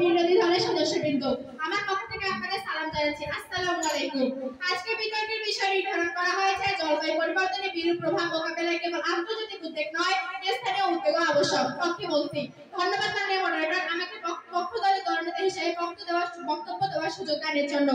বিরোধী দলের সদস্যবৃন্দ, আমার পক্ষ থেকে আপনাদের সালাম জানাচ্ছি। আসসালামু আলাইকুম। আজকে বিতর্কের বিষয় নির্ধারণ করা হয়েছে জলবায়ু পরিবর্তনের বিরূপ প্রভাব মোকাবেলায় কেবল আন্তর্জাতিক উদ্যোগ নয়, স্থানীয় উদ্যোগও আবশ্যক। পক্ষে বলছি ধন্যবাদ মাননীয় মডারেটর, আমাকে পক্ষ দলের দলনেতা হিসেবে বক্তব্য দেওয়ার সুযোগ দানের জন্য।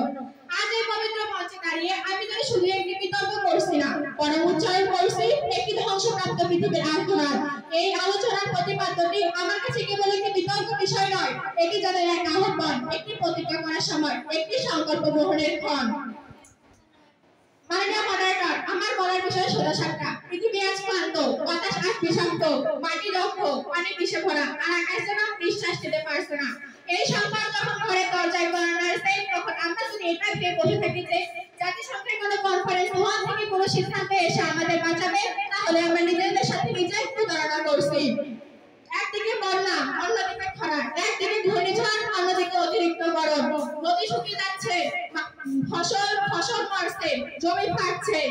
আজ এই পবিত্র মঞ্চে দাঁড়িয়ে আমি যদি শুধু একটি বিতর্ক করছি না, বরং উচ্চারণ করছি একটি ধ্বংসপ্রাপ্ত পৃথিবীর আর্তনাদ। এই আলোচনার প্রতিপাদ্যটি আমার কাছে কেবল একটি বিতর্ক বিষয় নয়, এটি যাদের এক আহ্বান, একটি প্রতিজ্ঞা করার সময়, একটি সংকল্প গ্রহণের ক্ষণ। মাননীয় মডারেটর, আমার বলার বিষয় সোজা সাপটা। পৃথিবী আজ ক্লান্ত, বাতাস আজ বিষাক্ত, মাটি দগ্ধ, পানি বিষে ভরা, আর আকাশ যেন নিঃশ্বাস নিতে পারছে না। এই সংকট যখন ঘরের দরজায় গড়া নাড়ছে, তখন আমরা যদি এটা ভেবে বসে থাকি যে জাতিসংঘের কোনো কনফারেন্স হওয়া থেকে কোনো সিদ্ধান্তে এসে আমাদের বাঁচাবে, তাহলে আমরা নিজেদের সাথে নিজে প্রতারণা করছি। একদিকে বন্যা, অন্যদিকে খরা, একদিকে ঘূর্ণিঝড়, অন্যদিকে অতিরিক্ত গরম, নদী শুকিয়ে যাচ্ছে, ফসল মরছে, জমি ফাটছে,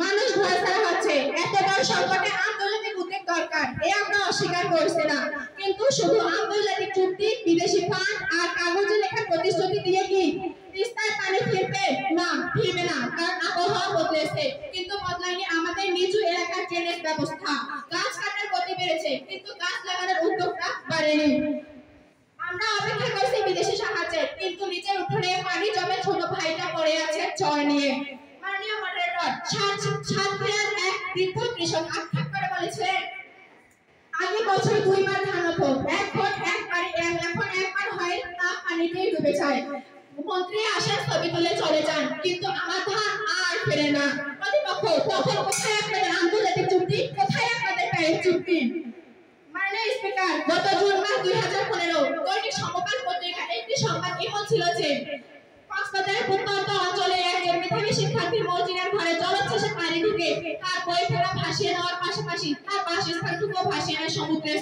মানুষ ঘর ছাড়া হচ্ছে। এত বড় সংকটে আন্তর্জাতিক উদ্যোগ দরকার, আমরা অস্বীকার করছি না। কিন্তু শুধু আন্তর্জাতিক চুক্তি, বিদেশি ফান্ড আর কাগজে লেখা প্রতিশ্রুতি দিয়ে কি তিস্তার পানি ফিরবে? না, ফিরবে না। কারণ আবহাওয়া বদলেছে, কিন্তু বদলায়নি আমাদের নিচু এলাকার ড্রেনেজ ব্যবস্থা। গাছ কাটার গতি বেড়েছে, কিন্তু গাছ লাগানোর উদ্যোগটা বাড়েনি। আমরা অপেক্ষা করছি বিদেশি সাহায্যের, কিন্তু নিচের উঠোনে পানি জমে ছোট ভাইটা পড়ে আছে জ্বর নিয়ে। মাননীয় মডারেটর, সাতক্ষীরার এক বৃদ্ধ কৃষক আক্ষেপ করে বলেছিলেন, আগে বছর 2 বার ধান হতো, এখন একবার হয় তা পানিতেই ডুবে যায়। মন্ত্রী আসার ছবি তুলে চলে যান, কিন্তু আমার ধান আর ফেরে না। প্রতিপক্ষ, তখন কোথায় আপনাদের আন্তর্জাতিক চুক্তি, কোথায় আপনাদের প্যারিস চুক্তি? মাননীয় স্পিকার, গত জুন মাস 2015 দৈনিক সমকাল পত্রিকা একটি সংবাদ এমন ছিল যে কক্সবাজারের প্রত্যন্ত অঞ্চলে একজন মেধাবী শিক্ষার্থীর মসজিদের ঘরে জলোচ্ছ্বাসে পানি ঢুকে তার বই ফেলা ভাসিয়ে নেওয়ার পাশাপাশি তার বাসস্থানটুকু ভাসিয়ে নেয় সমুদ্রে।